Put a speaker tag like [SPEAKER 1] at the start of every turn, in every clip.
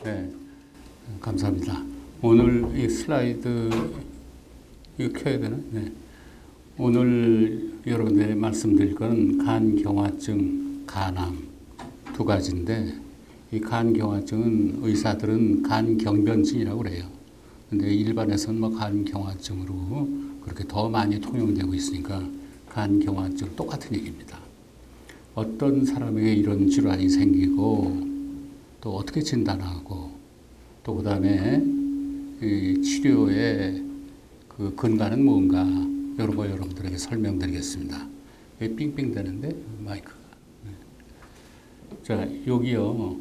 [SPEAKER 1] 네, 감사합니다. 오늘 이 슬라이드 이거 켜야 되나? 네. 오늘 여러분들이 말씀드릴 건 간경화증, 간암 두 가지인데 이 간경화증은 의사들은 간경변증이라고 그래요. 근데 일반에서는 뭐 간경화증으로 그렇게 더 많이 통용되고 있으니까 간경화증 똑같은 얘기입니다. 어떤 사람에게 이런 질환이 생기고 또 어떻게 진단하고 또 그다음에 이 치료의 그 근간은 뭔가 이런 거 여러분들에게 설명드리겠습니다. 여기 삥삥 되는데 마이크가. 자, 여기요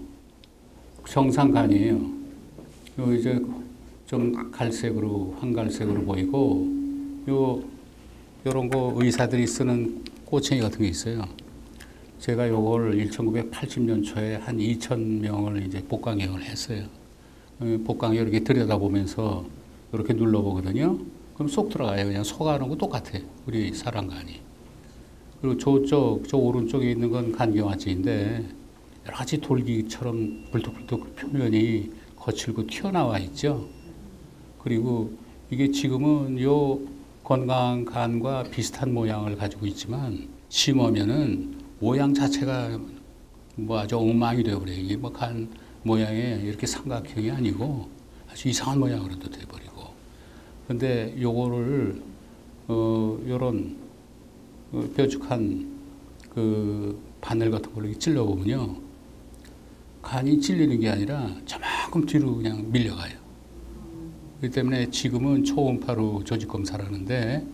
[SPEAKER 1] 정상간이에요. 요 이제 좀 갈색으로 황갈색으로 보이고 요런 거 의사들이 쓰는 꼬챙이 같은 게 있어요. 제가 요걸 1980년 초에 한 2,000명을 이제 복강경을 했어요. 복강경 이렇게 들여다보면서 이렇게 눌러보거든요. 그럼 쏙 들어가요. 그냥 속아는 거 똑같아요. 우리 사람간이. 그리고 저 오른쪽에 있는 건 간경화증인데 여러 가지 돌기처럼 불뚝불뚝 표면이 거칠고 튀어나와 있죠. 그리고 이게 지금은 요 건강한 간과 비슷한 모양을 가지고 있지만 심으면은 모양 자체가 뭐 아주 엉망이 되어버려요. 이게 뭐 간 모양이 이렇게 삼각형이 아니고 아주 이상한 모양으로도 돼버리고. 근데 요거를, 요런 뾰족한 그 바늘 같은 걸로 찔러보면요. 간이 찔리는 게 아니라 저만큼 뒤로 그냥 밀려가요. 그렇기 때문에 지금은 초음파로 조직 검사를 하는데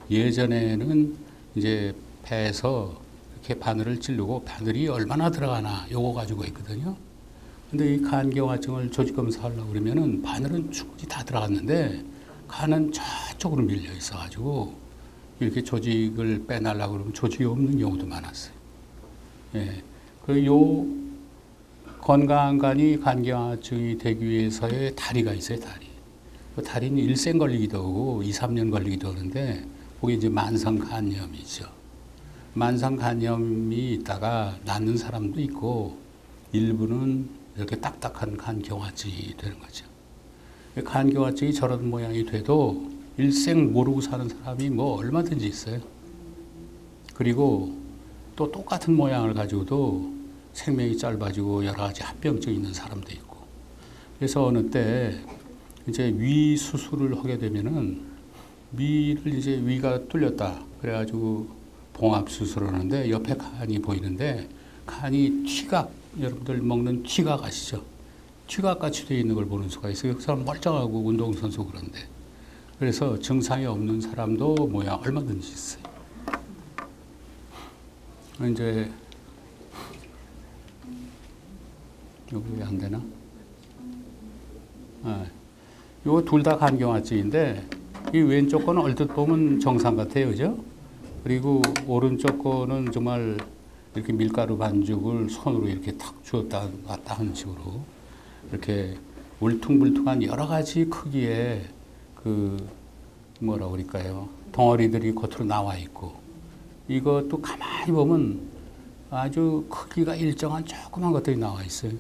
[SPEAKER 1] 예전에는 이제 배에서 이렇게 바늘을 찌르고 바늘이 얼마나 들어가나 요거 가지고 있거든요. 근데 이 간경화증을 조직 검사하려고 그러면은 바늘은 충분히 다 들어갔는데 간은 저쪽으로 밀려 있어가지고 이렇게 조직을 빼내려고 그러면 조직이 없는 경우도 많았어요. 예. 그리고 요 건강한 간이 간경화증이 되기 위해서의 다리가 있어요, 다리. 그 다리는 일생 걸리기도 하고 2, 3년 걸리기도 하는데 그게 이제 만성간염이죠. 만성간염이 있다가 낫는 사람도 있고 일부는 이렇게 딱딱한 간경화증이 되는 거죠. 간경화증이 저런 모양이 돼도 일생 모르고 사는 사람이 뭐 얼마든지 있어요. 그리고 또 똑같은 모양을 가지고도 생명이 짧아지고 여러 가지 합병증 있는 사람도 있고. 그래서 어느 때 이제 위 수술을 하게 되면은 위를 이제 위가 뚫렸다. 그래가지고 봉합 수술을 하는데 옆에 간이 보이는데 간이 튀각, 여러분들 먹는 튀각 아시죠? 튀각 같이 되어 있는 걸 보는 수가 있어요. 그 사람 멀쩡하고 운동선수 그런데. 그래서 증상이 없는 사람도 모양 얼마든지 있어요. 이제 여기 왜 안 되나? 이거 둘 다 간경화증인데 이 왼쪽 거는 얼핏 보면 정상 같아요, 그죠? 그리고 오른쪽 거는 정말 이렇게 밀가루 반죽을 손으로 이렇게 탁 주었다 놨다 하는 식으로 이렇게 울퉁불퉁한 여러 가지 크기의 그 뭐라 그럴까요? 덩어리들이 겉으로 나와 있고 이것도 가만히 보면 아주 크기가 일정한 조그만 것들이 나와 있어요.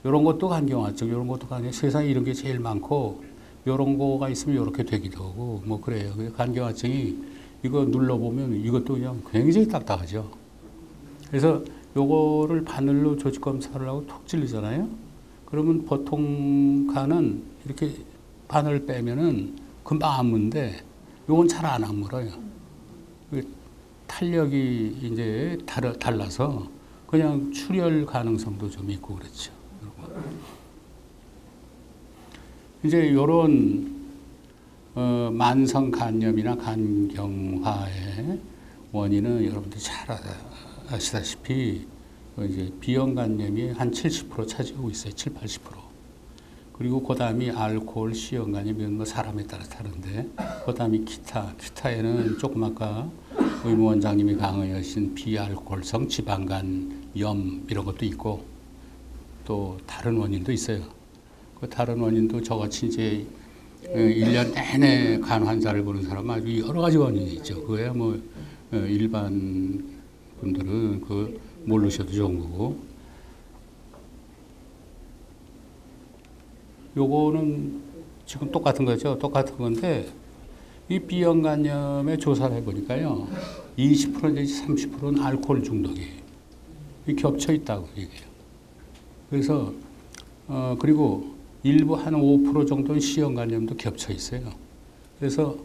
[SPEAKER 1] 이런 것도 간경화증, 이런 것도 간경. 세상에 이런 게 제일 많고 이런 거가 있으면 이렇게 되기도 하고 뭐 그래요. 간경화증이 이거 눌러보면 이것도 그냥 굉장히 딱딱하죠. 그래서 요거를 바늘로 조직 검사를 하고 톡 찔리잖아요. 그러면 보통 간은 이렇게 바늘 빼면은 금방 안 무는데 요건 잘 안 물어요. 탄력이 이제 달라서 그냥 출혈 가능성도 좀 있고 그렇죠. 이제 요런 만성 간염이나 간경화의 원인은 여러분들이 잘 아시다시피 이제 비형 간염이 한 70% 차지하고 있어요. 7, 80%. 그리고 그다음이 알코올, C형 간염은 뭐 사람에 따라 다른데 그다음이 기타에는 조금 아까 의무원장님이 강의하신 비알코올성 지방간염 이런 것도 있고 또 다른 원인도 있어요. 그 다른 원인도 저같이 이제 1년 내내 간 환자를 보는 사람은 아주 여러 가지 원인이 있죠. 그거야 뭐 일반 분들은 그 모르셔도 좋은 거고. 요거는 지금 똑같은 거죠. 똑같은 건데 이 B형 간염의 조사를 해보니까요. 20% 내지 30%는 알코올 중독이에요. 이 겹쳐 있다고 얘기해요. 그래서 그리고 일부 한 5% 정도는 C형 간염도 겹쳐 있어요. 그래서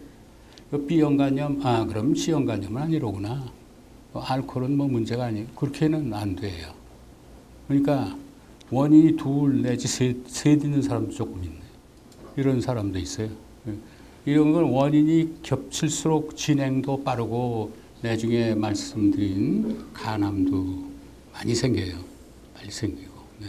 [SPEAKER 1] B형 간염, 그럼 C형 간염은 아니로구나. 알코올은 뭐 문제가 아니에요. 그렇게는 안 돼요. 그러니까 원인이 둘 내지 셋 있는 사람도 조금 있네. 이런 사람도 있어요. 이런 건 원인이 겹칠수록 진행도 빠르고 나중에 말씀드린 간암도 많이 생겨요. 많이 생기고. 네.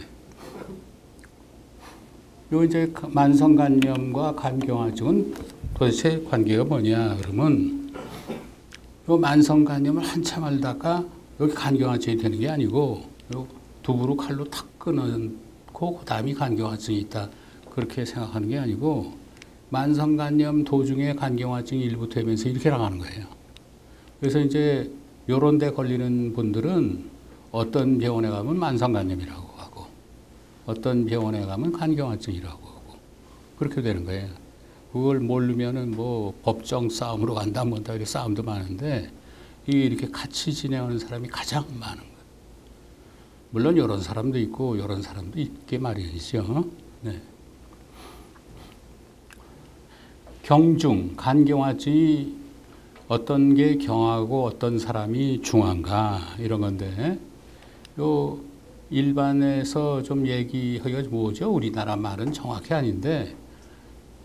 [SPEAKER 1] 요 이제 만성간염과 간경화증은 도대체 관계가 뭐냐 그러면 요 만성간염을 한참 알다가 여기 간경화증이 되는 게 아니고 요 두부로 칼로 탁 끊어놓고 그 다음에 간경화증이 있다 그렇게 생각하는 게 아니고 만성간염 도중에 간경화증이 일부 되면서 이렇게 나가는 거예요. 그래서 이제 요런 데 걸리는 분들은 어떤 병원에 가면 만성간염이라고 하고 어떤 병원에 가면 간경화증이라고 하고 그렇게 되는 거예요. 그걸 모르면은 뭐 법정 싸움으로 간다 뭐다 이렇게 싸움도 많은데 이렇게 같이 진행하는 사람이 가장 많은 거예요. 물론 이런 사람도 있고 이런 사람도 있게 마련이죠. 네. 경중, 간경화증이 어떤 게 경하고 어떤 사람이 중한가 이런 건데 요 일반에서 좀 얘기하기가 뭐죠? 우리나라 말은 정확히 아닌데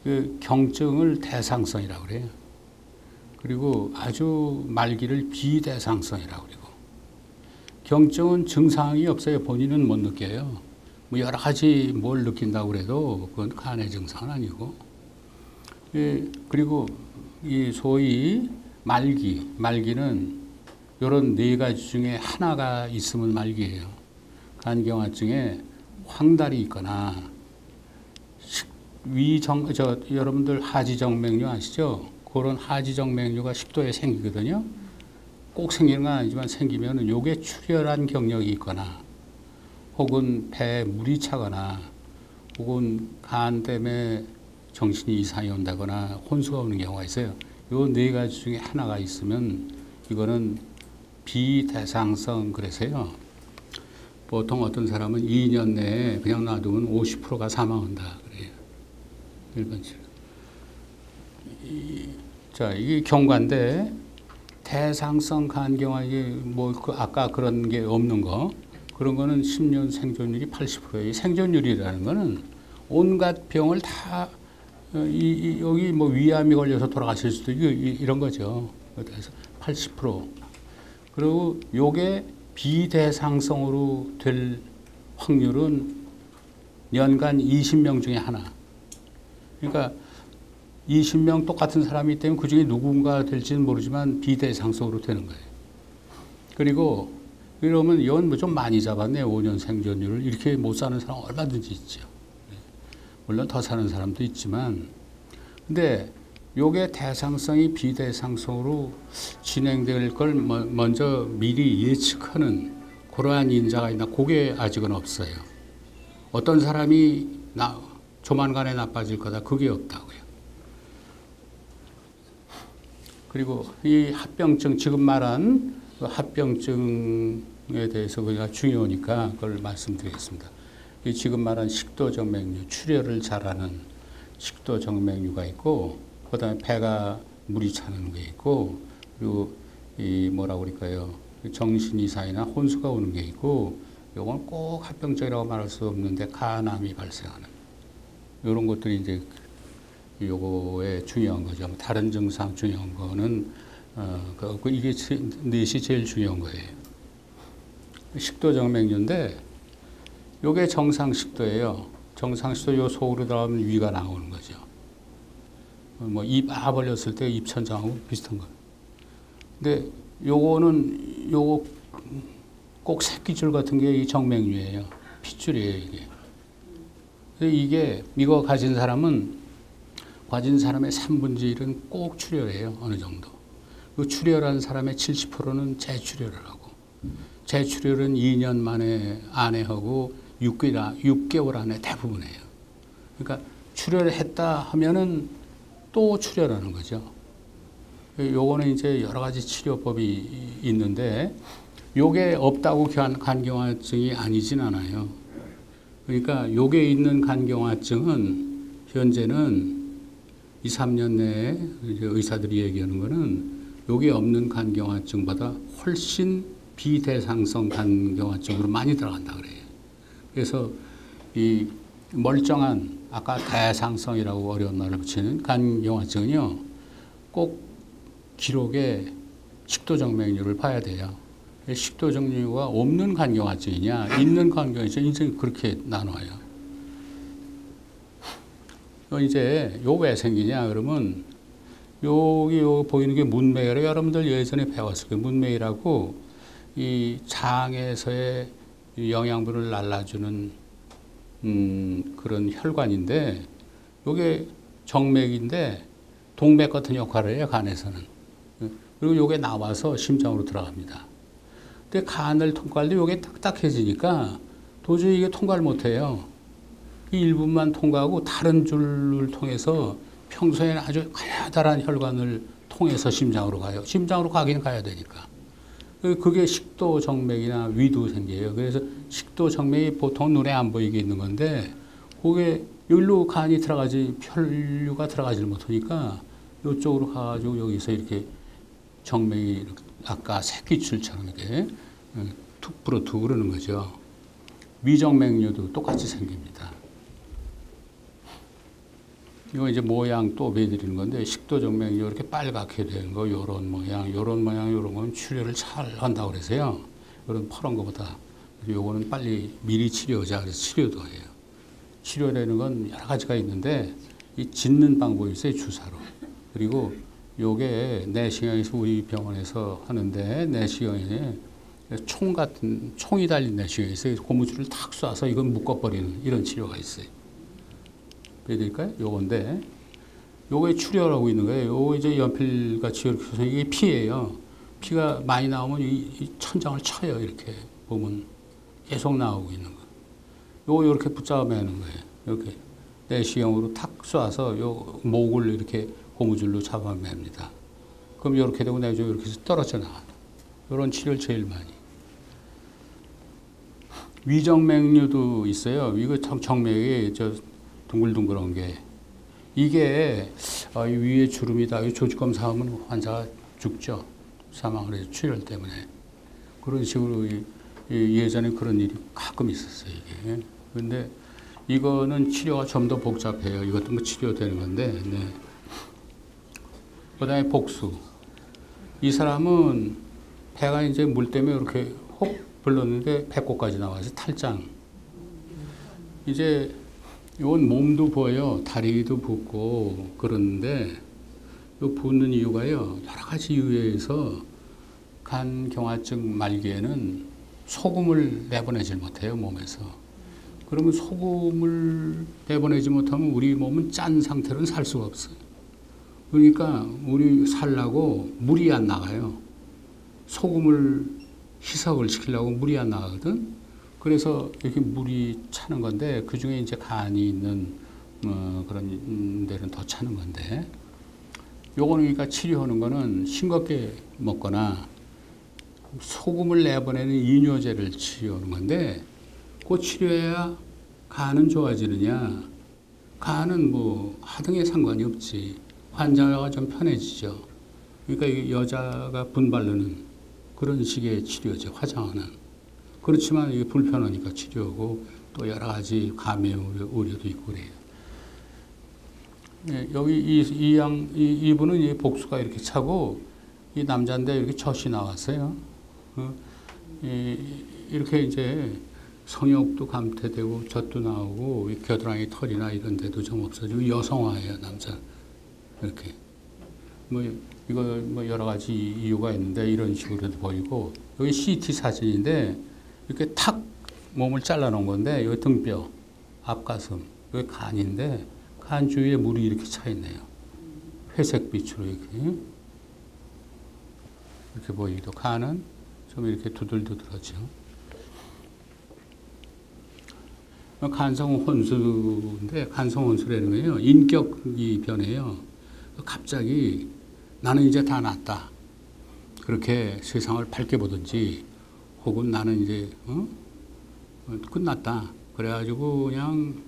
[SPEAKER 1] 그 경증을 대상성이라고 그래요. 그리고 아주 말기를 비대상성이라고 그러고 경증은 증상이 없어요. 본인은 못 느껴요. 뭐 여러 가지 뭘 느낀다고 그래도 그건 간의 증상은 아니고 그리고 이 소위 말기는 이런 네 가지 중에 하나가 있으면 말기예요. 간경화증에 황달이 있거나 여러분들 하지정맥류 아시죠? 그런 하지정맥류가 식도에 생기거든요. 꼭 생기는 건 아니지만 생기면은 요게 출혈한 경력이 있거나 혹은 배에 물이 차거나 혹은 간 때문에 정신이 이상이 온다거나 혼수가 오는 경우가 있어요. 요 네 가지 중에 하나가 있으면 이거는 비대상성 그래서요. 보통 어떤 사람은 2년 내에 그냥 놔두면 50%가 사망한다 그래요. 일반적으로. 자, 이게 경과인데 대상성 간경화 이게 뭐 아까 그런 게 없는 거 그런 거는 10년 생존율이 80%예요. 생존율이라는 거는 온갖 병을 다 여기 뭐 위암이 걸려서 돌아가실 수도 있고 이런 거죠. 그래서 80%. 그리고 요게 비대상성으로 될 확률은 연간 20명 중에 하나. 그러니까 20명 똑같은 사람이 있다면 그 중에 누군가 될지는 모르지만 비대상성으로 되는 거예요. 그리고 이러면 이건 뭐 좀 많이 잡았네. 5년 생존율을. 이렇게 못 사는 사람 얼마든지 있죠. 물론 더 사는 사람도 있지만 근데 요게 대상성이 비대상성으로 진행될 걸 먼저 미리 예측하는 그러한 인자가 있나 그게 아직은 없어요. 어떤 사람이 조만간에 나빠질 거다 그게 없다고요. 그리고 이 합병증 지금 말한 그 합병증에 대해서 우리가 중요하니까 그걸 말씀드리겠습니다. 지금 말한 식도정맥류, 출혈을 잘하는 식도정맥류가 있고, 그 다음에 배가 물이 차는 게 있고, 그리고 이 뭐라고 그럴까요? 정신이상이나 혼수가 오는 게 있고, 요건 꼭 합병증이라고 말할 수 없는데 간암이 발생하는 이런 것들이 이제 요거에 중요한 거죠. 다른 증상 중요한 거는 이게 넷이 제일 중요한 거예요. 식도정맥류인데. 요게 정상식도예요. 정상식도 요 속으로 들어가면 위가 나오는 거죠. 뭐 입 벌렸을 때 입천장하고 비슷한 거예요. 근데 요거는 요거 꼭 새끼줄 같은 게 이 정맥류예요. 핏줄이에요, 이게. 근데 이거 가진 사람의 3분의 1은 꼭 출혈해요, 어느 정도. 그 출혈한 사람의 70%는 재출혈을 하고 재출혈은 2년 만에 안에 하고 6개월 안에 대부분 해요. 그러니까 출혈을 했다 하면은 또 출혈하는 거죠. 요거는 이제 여러 가지 치료법이 있는데 요게 없다고 간경화증이 아니진 않아요. 그러니까 요게 있는 간경화증은 현재는 2, 3년 내에 의사들이 얘기하는 거는 요게 없는 간경화증보다 훨씬 비대상성 간경화증으로 많이 들어간다 그래요. 그래서 이 멀쩡한 아까 대상성이라고 어려운 말을 붙이는 간경화증은요, 꼭 기록에 식도정맥류를 봐야 돼요. 식도정맥류가 없는 간경화증이냐, 있는 간경화증이 이제 그렇게 나눠요. 이제 요 왜 생기냐 그러면 여기 보이는 게 문맥이라고 여러분들 예전에 배웠을 거예요. 문맥이라고 이 장에서의 영양분을 날라주는 그런 혈관인데 요게 정맥인데 동맥 같은 역할을 해요, 간에서는. 그리고 요게 나와서 심장으로 들어갑니다. 근데 간을 통과할 때 요게 딱딱해지니까 도저히 이게 통과를 못 해요. 이 일부만 통과하고 다른 줄을 통해서 평소에는 아주 가느다란 혈관을 통해서 심장으로 가요. 심장으로 가긴 가야 되니까. 그게 식도정맥이나 위도 생겨요. 그래서 식도정맥이 보통 눈에 안 보이게 있는 건데 그게 여기로 간이 들어가지 혈류가 들어가지를 못하니까 이쪽으로 가가지고 여기서 이렇게 정맥이 이렇게 아까 새끼줄처럼 이렇게 툭 불어투고 그러는 거죠. 위정맥류도 똑같이 생깁니다. 이거 이제 모양 또 보여드리는 건데 식도정맥류 이렇게 빨갛게 된 거 요런 모양 요런 건 출혈을 잘 한다고 그래서요. 요런 파란 거보다 요거는 빨리 미리 치료하자 그래서 치료도 해요. 치료되는 건 여러 가지가 있는데 이 짓는 방법이 있어요, 주사로. 그리고 요게 내시경에서 우리 병원에서 하는데 내시경에 총이 달린 내시경이 있어요. 고무줄을 탁 쏴서 이건 묶어버리는 이런 치료가 있어요. 보여드릴까요? 요건데 요거에 출혈하고 있는 거예요. 요거 이제 연필같이 이렇게 해서 이게 피예요. 피가 많이 나오면 이 천장을 쳐요. 이렇게 보면 계속 나오고 있는 거. 요거 이렇게 붙잡아 매는 거예요. 이렇게 내시경으로 탁 쏴서 요 목을 이렇게 고무줄로 잡아 맵니다. 그럼 이렇게 되고 내가 이렇게 해서 떨어져 나가요. 이런 치료를 제일 많이. 위정맥류도 있어요. 이거 정맥이 둥글둥글한 게 이게 위에 주름이다. 조직 검사하면 환자가 죽죠. 사망을 해서 출혈 때문에. 그런 식으로 예전에 그런 일이 가끔 있었어요. 이게. 그런데 이거는 치료가 좀 더 복잡해요. 이것도 뭐 치료되는 건데. 네. 그다음에 복수. 이 사람은 배가 이제 물 때문에 이렇게 혹 불렀는데 배꼽까지 나와서 탈장. 이제 이건 몸도 부어요. 다리도 붓고 그러는데 이 붓는 이유가요. 여러 가지 이유에 의해서 간경화증 말기에는 소금을 내보내질 못해요. 몸에서. 그러면 소금을 내보내지 못하면 우리 몸은 짠 상태로는 살 수가 없어요. 그러니까 우리 살라고 물이 안 나가요. 소금을 희석을 시키려고 물이 안 나가거든. 그래서 이렇게 물이 차는 건데 그 중에 이제 간이 있는 그런 데는 더 차는 건데 요거는 그러니까 치료하는 거는 싱겁게 먹거나 소금을 내보내는 이뇨제를 치료하는 건데 그 치료해야 간은 좋아지느냐? 간은 뭐 하등에 상관이 없지. 환자가 좀 편해지죠. 그러니까 여자가 분발르는 그런 식의 치료죠. 화장하는. 그렇지만 이게 불편하니까 치료하고 또 여러 가지 감염 우려도 있고 그래요. 네, 여기 이분은 이 복수가 이렇게 차고 이 남자인데 이렇게 젖이 나왔어요. 이렇게 이제 성욕도 감퇴되고 젖도 나오고 겨드랑이 털이나 이런 데도 좀 없어지고 여성화예요, 남자. 이렇게. 이거 여러 가지 이유가 있는데 이런 식으로도 보이고 여기 CT 사진인데 이렇게 탁 몸을 잘라 놓은 건데 여기 등뼈, 앞가슴, 여기 간인데 간 주위에 물이 이렇게 차 있네요. 회색 빛으로 이렇게 보이기도 간은 좀 이렇게 두들두들하죠. 간성혼수인데 간성혼수라는 거예요. 인격이 변해요. 갑자기 나는 이제 다 낫다. 그렇게 세상을 밝게 보든지 혹은 나는 이제 끝났다. 그래가지고 그냥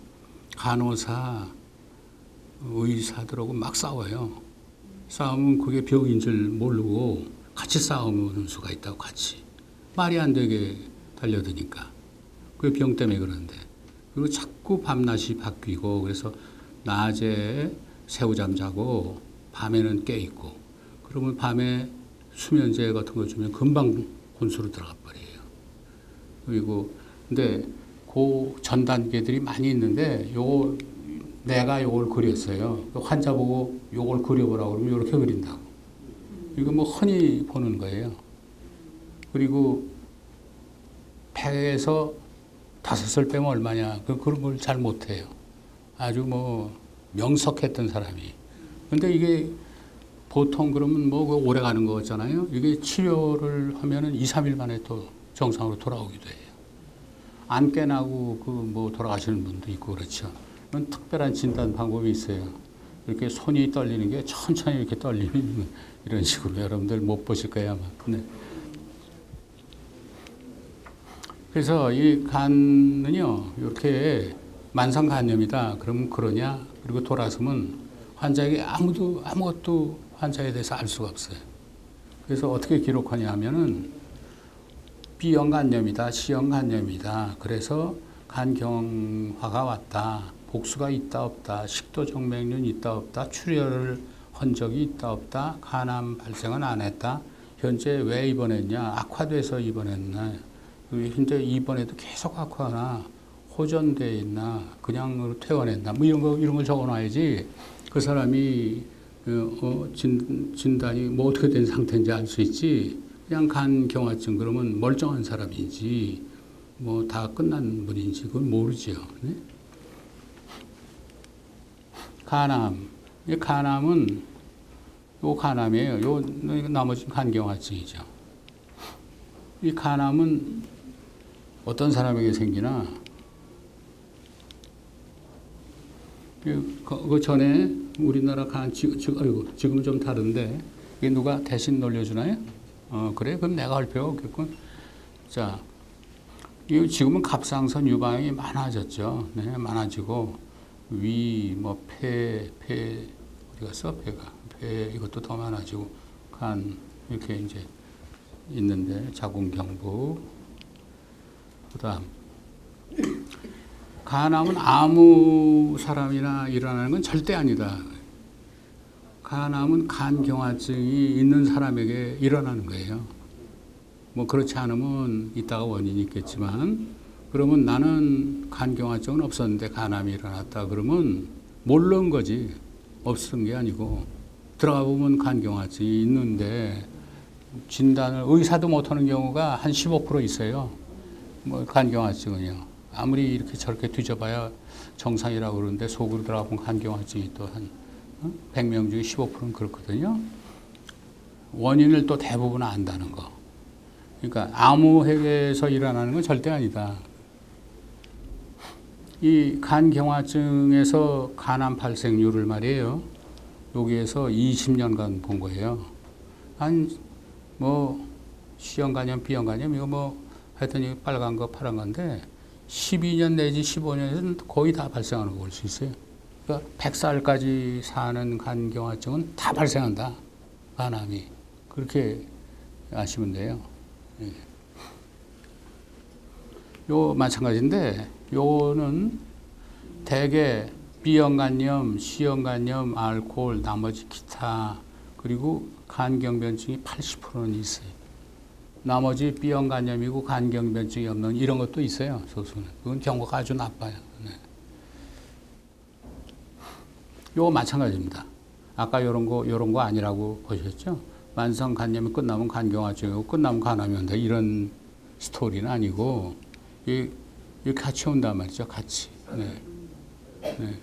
[SPEAKER 1] 간호사, 의사들하고 막 싸워요. 싸우면 그게 병인 줄 모르고 같이 싸우는 수가 있다고 같이. 말이 안 되게 달려드니까. 그게 병 때문에 그러는데. 그리고 자꾸 밤낮이 바뀌고 그래서 낮에 새우잠 자고 밤에는 깨있고 그러면 밤에 수면제 같은 거 주면 금방 혼수로 들어가 버려요. 그리고 근데 그 전 단계들이 많이 있는데 내가 요걸 그렸어요. 환자 보고 요걸 그려보라고 그러면 요렇게 그린다고. 이거 뭐 흔히 보는 거예요. 그리고 배에서 5살 빼면 얼마냐. 그런 걸 잘 못해요. 아주 뭐 명석했던 사람이. 근데 이게 보통 그러면 뭐 오래 가는 거잖아요. 이게 치료를 하면은 2, 3일 만에 또 정상으로 돌아오기도 해요. 안 깨나고 그 뭐 돌아가시는 분도 있고 그렇죠. 그건 특별한 진단 방법이 있어요. 이렇게 손이 떨리는 게 천천히 이렇게 떨리는 이런 식으로 여러분들 못 보실 거예요 아마. 네. 그래서 이 간은요 이렇게 만성간염이다. 그러면 그러냐? 그리고 돌아서면 환자에게 아무것도 환자에 대해서 알 수가 없어요. 그래서 어떻게 기록하냐 하면은 B형간염이다, C형간염이다. 그래서 간경화가 왔다. 복수가 있다 없다. 식도정맥류 있다 없다. 출혈 흔적이 있다 없다. 간암 발생은 안 했다. 현재 왜 입원했냐? 악화돼서 입원했나? 현재 입원해도 계속 악화나 호전돼 있나? 그냥 퇴원했나? 뭐 이런 걸 적어놔야지 그 사람이 진단이 뭐 어떻게 된 상태인지 알 수 있지. 그냥 간경화증 그러면 멀쩡한 사람인지 뭐 다 끝난 분인지 그건 모르죠. 네? 간암. 이 간암은 요 간암이에요. 요 나머지는 간경화증이죠. 이 간암은 어떤 사람에게 생기나? 그 전에 우리나라 지금은 좀 다른데 이게 누가 대신 놀려주나요? 그래? 그럼 내가 할 필요가 없겠군. 자, 지금은 갑상선 유방이 많아졌죠. 네, 많아지고 뭐 폐 어디 갔어? 폐 이것도 더 많아지고 간 이렇게 이제 있는데 자궁경부 그다음 간암은 아무 사람이나 일어나는 건 절대 아니다. 간암은 간경화증이 있는 사람에게 일어나는 거예요. 뭐 그렇지 않으면 이따가 원인이 있겠지만 그러면 나는 간경화증은 없었는데 간암이 일어났다 그러면 모르는 거지. 없은 게 아니고 들어가 보면 간경화증이 있는데 진단을 의사도 못하는 경우가 한 15% 있어요. 뭐 간경화증은요. 아무리 이렇게 저렇게 뒤져봐야 정상이라고 그러는데 속으로 들어가 보면 간경화증이 또 한 100명 중에 15%는 그렇거든요. 원인을 또 대부분 안다는 거. 그러니까 암호액에서 일어나는 건 절대 아니다. 이 간경화증에서 간암 발생률을 말이에요. 여기에서 20년간 본 거예요. 뭐 C형간염, B형간염 이거 뭐 하여튼 이 빨간 거, 파란 건데 12년 내지 15년에는 거의 다 발생하는 거 볼 수 있어요. 그러니까 100살까지 사는 간경화증은 다 발생한다. 간암이. 그렇게 아시면 돼요. 예. 요 마찬가지인데 요는 대개 B형간염, C형간염, 알코올, 나머지 기타 그리고 간경변증이 80%는 있어요. 나머지 B형간염이고 간경변증이 없는 이런 것도 있어요. 소수는. 그건 경우가 아주 나빠요. 네. 요거 마찬가지입니다. 아까 요런 거 아니라고 보셨죠? 만성 간염이 끝나면 간경화증이고 끝나면 간암이 온다. 이런 스토리는 아니고 이 같이 온단 말이죠. 같이. 네. 네.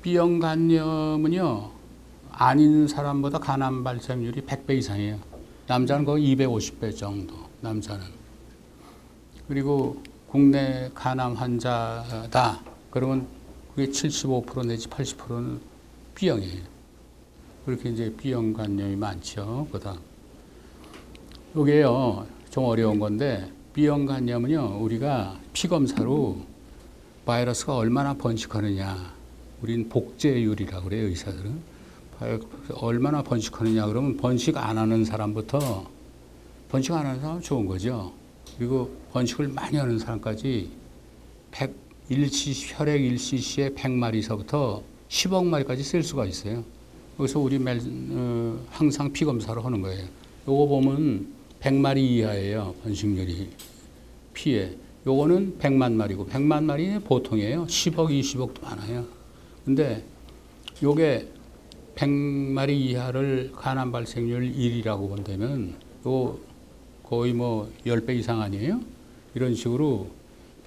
[SPEAKER 1] B형 간염은요. 아닌 사람보다 간암 발생률이 100배 이상이에요. 남자는 거의 250배 정도, 남자는. 그리고 국내 간암 환자다. 그러면 그게 75% 내지 80%는 B형이에요. 그렇게 이제 B형 간염이 많죠. 그다음. 이게요, 좀 어려운 건데, B형 간염은요, 우리가 피검사로 바이러스가 얼마나 번식하느냐. 우린 복제율이라고 그래요, 의사들은. 얼마나 번식하느냐 그러면 번식 안 하는 사람부터 번식 안 하는 사람은 좋은 거죠. 그리고 번식을 많이 하는 사람까지 혈액 1cc에 100마리서부터 10억 마리까지 쓸 수가 있어요. 그래서 우리 항상 피검사를 하는 거예요. 요거 보면 100마리 이하예요. 번식률이 피에. 요거는 100만 마리고 100만 마리 보통이에요. 10억, 20억도 많아요. 근데 요게 100마리 이하를 간암 발생률 1이라고 본다면 요 거의 뭐 10배 이상 아니에요? 이런 식으로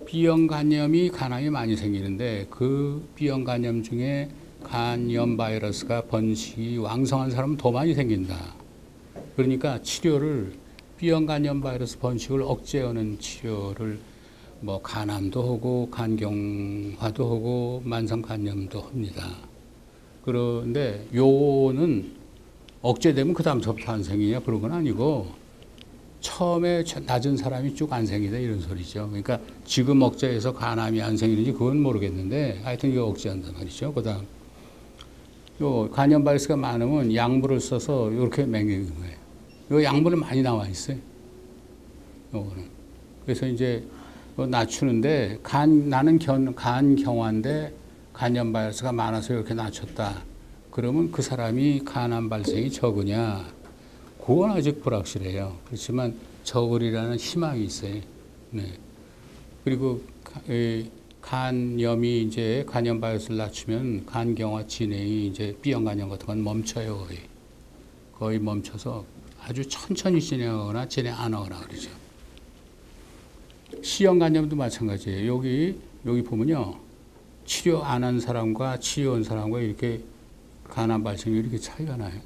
[SPEAKER 1] B형 간염이 간암이 많이 생기는데 그 B형 간염 중에 간염 바이러스가 번식이 왕성한 사람은 더 많이 생긴다. 그러니까 치료를 B형 간염 바이러스 번식을 억제하는 치료를 뭐 간암도 하고 간경화도 하고 만성 간염도 합니다. 그런데 요거는 억제되면 그 다음부터 안 생기냐 그런 건 아니고 처음에 낮은 사람이 쭉 안 생기다 이런 소리죠. 그러니까 지금 억제해서 간암이 안 생기는지 그건 모르겠는데 하여튼 이거 억제한단 말이죠. 그 다음 요 간염 바이러스가 많으면 약물을 써서 이렇게 맹기는 거예요. 요 약물이 많이 나와 있어요. 요거는. 그래서 이제 낮추는데 나는 간 경화인데 간염 바이러스가 많아서 이렇게 낮췄다. 그러면 그 사람이 간암 발생이 적으냐? 그건 아직 불확실해요. 그렇지만 적으리라는 희망이 있어요. 네. 그리고 간염이 이제 간염 바이러스를 낮추면 간경화 진행이 이제 B형 간염 같은 건 멈춰요. 거의 멈춰서 아주 천천히 진행하거나 진행 안 하거나 그러죠. C형 간염도 마찬가지예요. 여기 보면요. 치료 안 한 사람과 치료한 사람과 이렇게 간암 발생률이 이렇게 차이가 나요.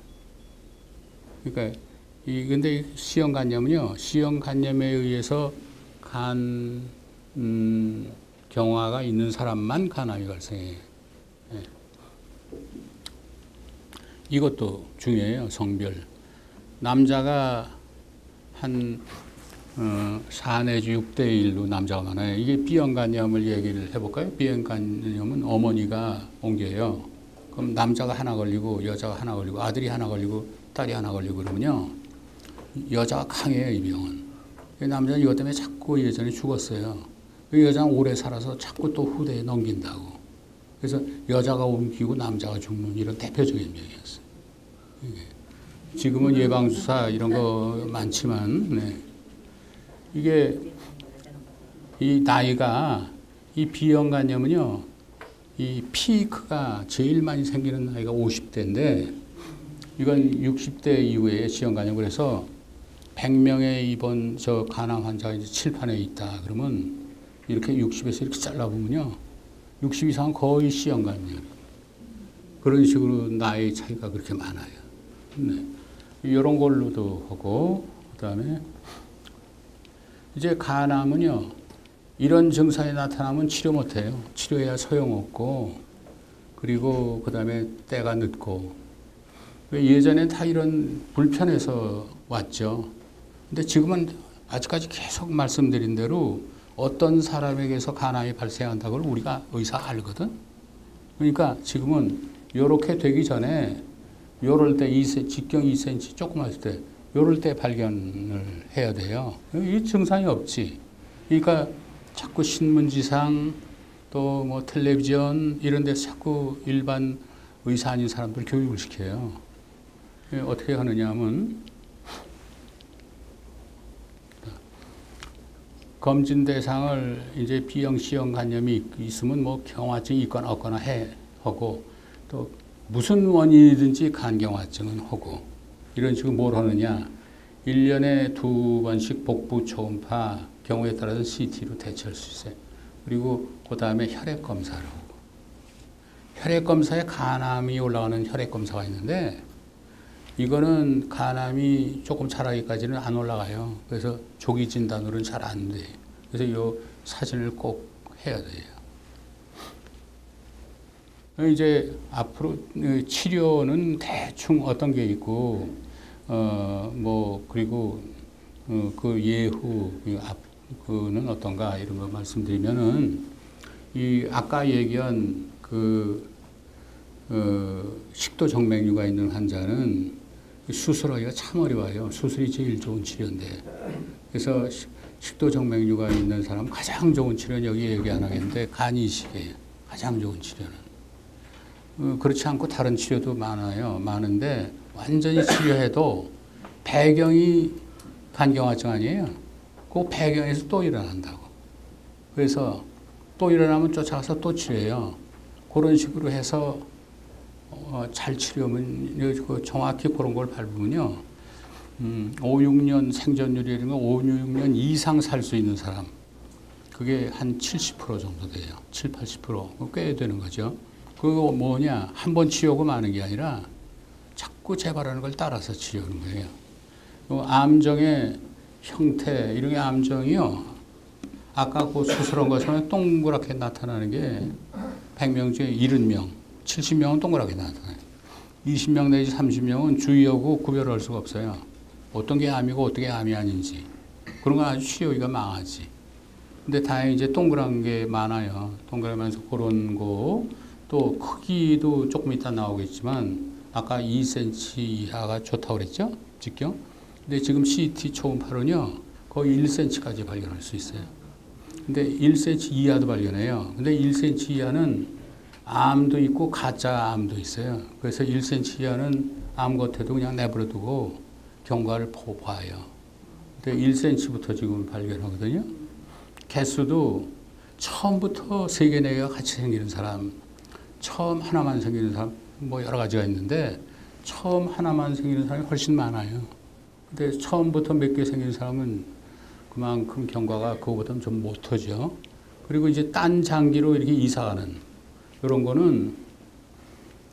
[SPEAKER 1] 그러니까 근데 C형 간염은요. C형 간염에 의해서 경화가 있는 사람만 간암이 발생해요. 네. 이것도 중요해요. 성별. 남자가 한 4 내지 6대 1로 남자가 많아요. 이게 B형 간염을 얘기를 해볼까요? B형 간염은 어머니가 옮겨요. 그럼 남자가 하나 걸리고 여자가 하나 걸리고 아들이 하나 걸리고 딸이 하나 걸리고 그러면요. 여자가 강해요. 이 병은. 남자는 이것 때문에 자꾸 예전에 죽었어요. 그 여자는 오래 살아서 자꾸 또 후대에 넘긴다고. 그래서 여자가 옮기고 남자가 죽는 이런 대표적인 병이었어요. 지금은 예방주사 이런 거 많지만 네. 이게 이 나이가 이 B형 간염은요. 이 피크가 제일 많이 생기는 나이가 50대인데 이건 60대 이후에 C형 간염을 해서 100명의 입원 간암 환자가 이제 칠판에 있다. 그러면 이렇게 60에서 이렇게 잘라보면요. 60 이상은 거의 C형 간염. 그런 식으로 나이 차이가 그렇게 많아요. 네. 이런 걸로도 하고 그다음에 이제 간암은요. 이런 증상이 나타나면 치료 못해요. 치료해야 소용없고 그리고 그다음에 때가 늦고 예전에 다 이런 불편해서 왔죠. 근데 지금은 아직까지 계속 말씀드린 대로 어떤 사람에게서 간암이 발생한다고 우리가 의사 알거든. 그러니까 지금은 이렇게 되기 전에 요럴 때 직경 2cm 조그맣을 때 요럴 때 발견을 해야 돼요. 이 증상이 없지. 그러니까 자꾸 신문지상 또 뭐 텔레비전 이런 데서 자꾸 일반 의사 아닌 사람들 교육을 시켜요. 어떻게 하느냐 하면 검진 대상을 이제 B형, C형 간염이 있으면 뭐 경화증이 있거나 없거나 하고 또 무슨 원인이든지 간경화증은 하고 이런 식으로 뭘 하느냐 1년에 2번씩 복부 초음파 경우에 따라서 CT로 대처할 수 있어요. 그리고 그 다음에 혈액 검사를 하고 혈액 검사에 간암이 올라가는 혈액 검사가 있는데 이거는 간암이 조금 자라기까지는 안 올라가요. 그래서 조기 진단으로는 잘 안 돼. 그래서 이 사진을 꼭 해야 돼요. 이제 앞으로 치료는 대충 어떤 게 있고, 그리고 그 예후, 그는 어떤가 이런 거 말씀드리면은 이 아까 얘기한 식도 정맥류가 있는 환자는 수술하기가 참 어려워요. 수술이 제일 좋은 치료인데. 그래서 식도 정맥류가 있는 사람 가장 좋은 치료는 여기 얘기 안 하겠는데 간 이식이에요. 가장 좋은 치료는. 그렇지 않고 다른 치료도 많은데 완전히 치료해도 배경이 간경화증 아니에요. 그 배경에서 또 일어난다고. 그래서 또 일어나면 쫓아가서 또 치료해요. 그런 식으로 해서 잘 치료하면 정확히 그런 걸 밟으면요. 5, 6년 생존율이 이러면 5, 6년 이상 살 수 있는 사람. 그게 한 70% 정도 돼요. 7, 80%. 꽤 되는 거죠. 그거 뭐냐. 한 번 치료하고 마는 게 아니라 자꾸 재발하는 걸 따라서 치료하는 거예요. 암정의 형태, 이런 게 암정이요. 아까 그 수술한 것처럼 동그랗게 나타나는 게 100명 중에 70명, 70명은 동그랗게 나타나요. 20명 내지 30명은 주의하고 구별할 수가 없어요. 어떤 게 암이고 어떤 게 암이 아닌지. 그런 건 아주 치료기가 망하지. 근데 다행히 이제 동그란 게 많아요. 동그라면서 그런 거, 또 크기도 조금 이따 나오겠지만, 아까 2cm 이하가 좋다고 그랬죠? 직경. 근데 지금 CT 초음파로는요, 거의 1cm까지 발견할 수 있어요. 근데 1cm 이하도 발견해요. 근데 1cm 이하는 암도 있고 가짜 암도 있어요. 그래서 1cm 이하는 암 겉에도 그냥 내버려 두고 경과를 봐요. 근데 1cm부터 지금 발견하거든요. 개수도 처음부터 3개, 4개가 같이 생기는 사람, 처음 하나만 생기는 사람, 뭐 여러 가지가 있는데 처음 하나만 생기는 사람이 훨씬 많아요. 근데 처음부터 몇 개 생기는 사람은 그만큼 경과가 그거보다는 좀 못하죠. 그리고 이제 딴 장기로 이렇게 이사가는 이런 거는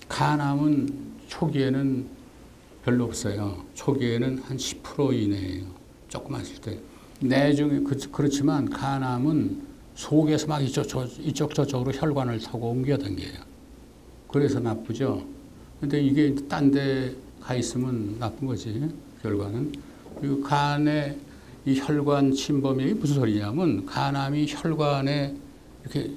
[SPEAKER 1] 간암은 초기에는 별로 없어요. 초기에는 한 10% 이내예요. 조그만 있을 때. 내중에 그렇지만 간암은 속에서 막 이쪽 저쪽으로 혈관을 타고 옮겨다녀요. 그래서 나쁘죠. 근데 이게 딴 데 가 있으면 나쁜 거지. 결과는. 그리고 간에 이 혈관 침범이 무슨 소리냐면 간암이 혈관에 이렇게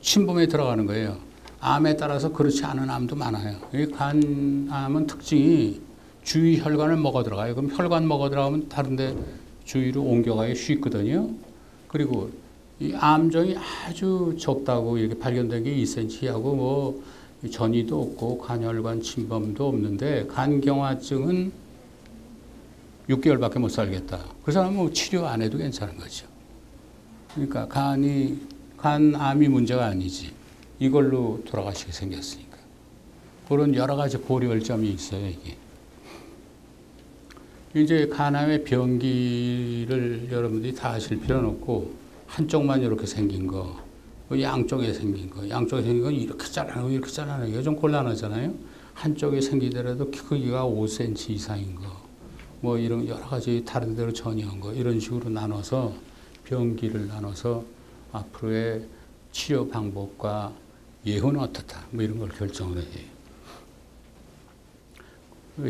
[SPEAKER 1] 침범에 들어가는 거예요. 암에 따라서 그렇지 않은 암도 많아요. 이 간암은 특징이 주위 혈관을 먹어 들어가요. 그럼 혈관 먹어 들어가면 다른데 주위로 옮겨가기 쉽거든요. 그리고 이 암종이 아주 적다고 이렇게 발견된 게 2cm하고 뭐 전이도 없고 간혈관 침범도 없는데 간경화증은 6개월밖에 못 살겠다. 그 사람은 뭐 치료 안 해도 괜찮은 거죠. 그러니까 간암이 문제가 아니지. 이걸로 돌아가시게 생겼으니까. 그런 여러 가지 고려할 점이 있어요, 이게. 이제 간암의 병기를 여러분들이 다 아실 필요는 없고, 한쪽만 이렇게 생긴 거, 양쪽에 생긴 거, 양쪽에 생긴 건 이렇게 잘라내고 이렇게 잘라내기가 좀 곤란하잖아요. 한쪽에 생기더라도 크기가 5cm 이상인 거, 뭐 이런 여러 가지 다른 데로 전이한 거, 이런 식으로 나눠서 병기를 나눠서 앞으로의 치료 방법과 예후는 어떻다, 뭐 이런 걸 결정을 해요.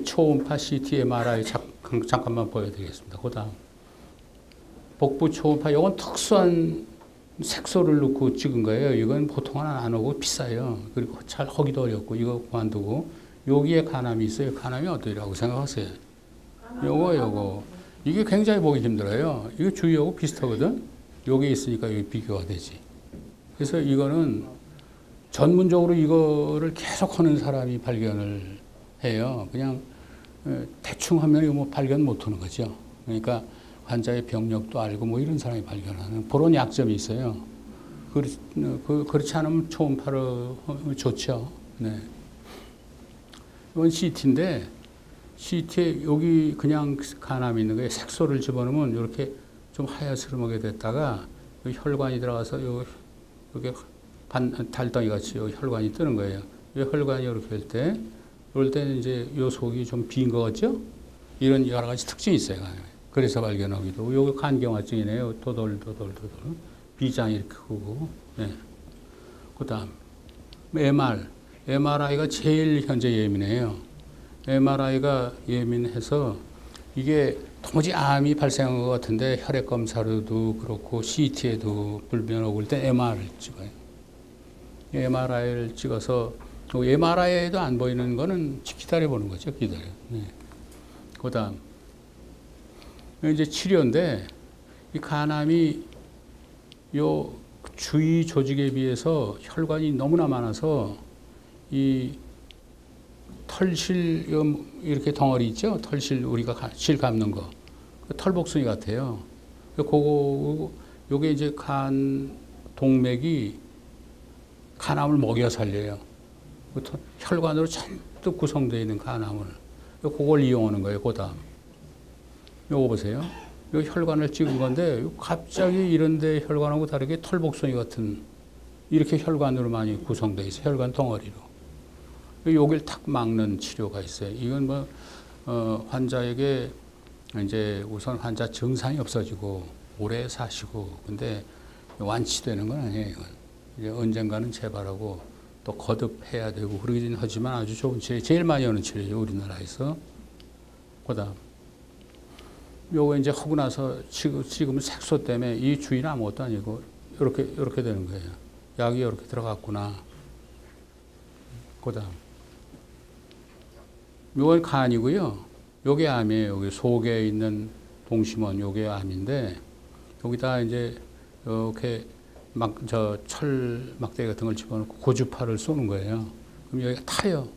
[SPEAKER 1] 초음파 CT, MRI 잠깐만 보여드리겠습니다. 그 다음. 복부 초음파, 이건 특수한 색소를 넣고 찍은 거예요. 이건 보통은 안 오고 비싸요. 그리고 잘 하기도 어렵고, 이거 그만두고. 여기에 간암이 있어요. 간암이 어디라고 생각하세요? 요거. 이게 굉장히 보기 힘들어요. 이거 주위하고 비슷하거든? 여기 있으니까 여기 비교가 되지. 그래서 이거는 전문적으로 이거를 계속 하는 사람이 발견을 해요. 그냥 대충 하면 이거 뭐 발견 못 하는 거죠. 그러니까 환자의 병력도 알고 뭐 이런 사람이 발견하는 그런 약점이 있어요. 그렇지 않으면 초음파로 좋죠. 네. 이건 CT인데 CT에 여기 그냥 간암이 있는 거예요. 색소를 집어넣으면 이렇게 좀 하얀스름하게 됐다가 혈관이 들어가서 여기 달덩이 같이 혈관이 뜨는 거예요. 이 혈관이 이렇게 할 때, 이럴 때는 이제 요 속이 좀 빈 거 같죠? 이런 여러 가지 특징이 있어요. 그래서 발견하기도. 요게 간경화증이네요. 도돌. 비장이 이렇게 크고. 네. 그 다음, MRI가 제일 현재 예민해요. MRI가 예민해서 이게 도무지 암이 발생한 것 같은데 혈액 검사로도 그렇고 CT에도 불변 오고 때 MRI를 찍어요. MRI를 찍어서 MRI에도 안 보이는 거는 기다려 보는 거죠. 기다려. 네. 그다음 이제 치료인데 이 간암이 요 주위 조직에 비해서 혈관이 너무나 많아서 이 털실 이렇게 덩어리 있죠? 털실 우리가 실 감는 거 털복숭이 같아요. 요게 이제 간 동맥이 간암을 먹여 살려요. 혈관으로 잔뜩 구성되어 있는 간암을 그걸 이용하는 거예요. 그다음 요거 보세요. 요 혈관을 찍은 건데 갑자기 이런데 혈관하고 다르게 털복숭이 같은 이렇게 혈관으로 많이 구성되어 있어요. 혈관 덩어리로. 여기를 탁 막는 치료가 있어요. 이건 환자에게 이제 우선 환자 증상이 없어지고 오래 사시고 근데 완치되는 건 아니에요. 이건. 이제 언젠가는 재발하고 또 거듭해야 되고 그러긴 하지만 아주 좋은 치료, 제일 많이 하는 치료죠. 우리나라에서. 그다음 요거 이제 하고 나서 지금 색소 때문에 이 주위는 아무것도 아니고 이렇게 되는 거예요. 약이 이렇게 들어갔구나. 그다음 요건 간이고요. 요게 암이에요. 여기 속에 있는 동심원 요게 암인데 여기다 이제 이렇게 철 막대기 같은 걸 집어넣고 고주파를 쏘는 거예요. 그럼 여기가 타요.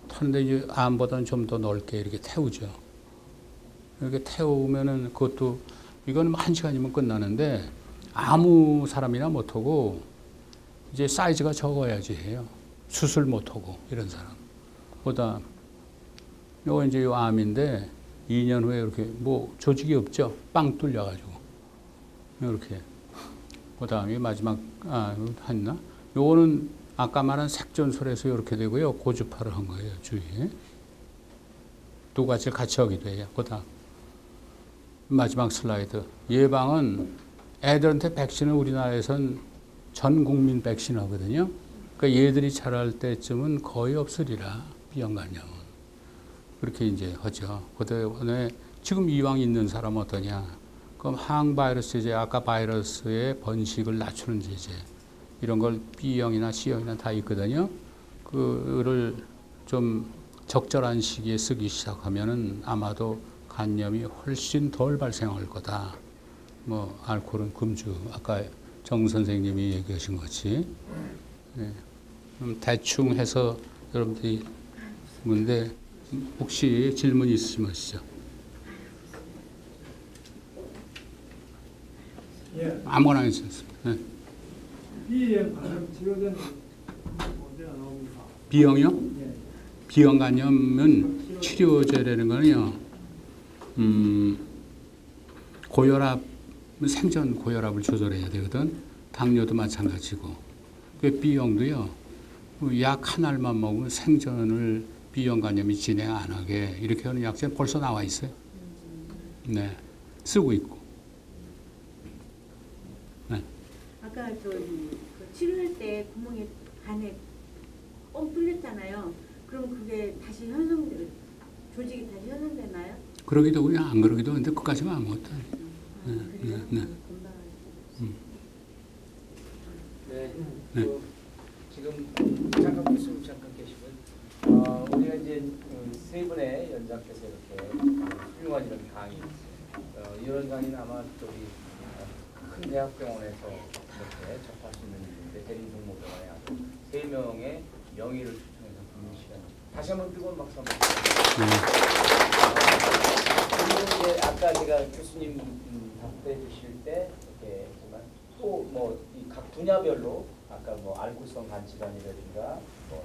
[SPEAKER 1] 타는데 이제 암보다는 좀 더 넓게 이렇게 태우죠. 이렇게 태우면은 그것도 이거는 1시간이면 끝나는데 아무 사람이나 못하고 이제 사이즈가 적어야지 해요. 수술 못하고 이런 사람. 그다음 요거 이제 요 암인데 2년 후에 이렇게 뭐 조직이 없죠. 빵 뚫려가지고 이렇게. 그다음에 마지막 했나? 요거는 아까 말한 색전술에서 이렇게 되고요. 고주파를 한 거예요. 주위에 두 가지를 같이 하기도 해요. 그다음 마지막 슬라이드. 예방은 애들한테 백신을 우리나라에선 전 국민 백신 하거든요. 그러니까 얘들이 자랄 때쯤은 거의 없으리라. 비형간염은. 그렇게 이제 하죠. 그다음에 지금 이왕 있는 사람은 어떠냐? 그럼 항바이러스 제제, 아까 바이러스의 번식을 낮추는 제제 이런 걸 B형이나 C형이나 다 있거든요. 그를 좀 적절한 시기에 쓰기 시작하면은 아마도 간염이 훨씬 덜 발생할 거다. 뭐 알코올은 금주. 아까 정 선생님이 얘기하신 것이. 네. 대충 해서 여러분들이 근데 혹시 질문 있으시면 하시죠.
[SPEAKER 2] 예.
[SPEAKER 1] 아무거나 괜찮습니다. 네.
[SPEAKER 2] B형 간염 치료제는 언제나 나옵니까?
[SPEAKER 1] B형이요?
[SPEAKER 2] 예.
[SPEAKER 1] B형 간염은 치료제라는 거는요. 고혈압, 생전 고혈압을 조절해야 되거든. 당뇨도 마찬가지고. 그 B형도요. 약 한 알만 먹으면 생전을 B형 간염이 진행 안 하게 이렇게 하는 약제는 벌써 나와 있어요. 네, 쓰고 있고. 네.
[SPEAKER 3] 아까 그 치료할 때 구멍에 간에 뻥 뚫렸잖아요. 그럼 그게 다시 조직이 다시 형성되나요?
[SPEAKER 1] 그러기도 하고 안 그러기도 하는데 그까지는 아무것도 아니에요.
[SPEAKER 3] 그래요?
[SPEAKER 1] 네.
[SPEAKER 4] 네.
[SPEAKER 1] 네.
[SPEAKER 4] 지금 잠깐 교수님 잠깐 계시고 우리가 이제 세 분의 연장께서 이렇게 훌륭한 이런 강의 이런 강의는 아마 저기 큰 대학병원에서 이렇게 접할 수 있는 일인데 대림동모병원에 아주 3명의 명의를 초청해서 듣는 시간. 다시 한번 뜨거운 박수 한번 부탁드립니다. 이제 아까 제가 교수님 답해 주실 때 이렇게 했지만 또 뭐 각 분야별로 아까 뭐 알코올성 간 질환이라든가 또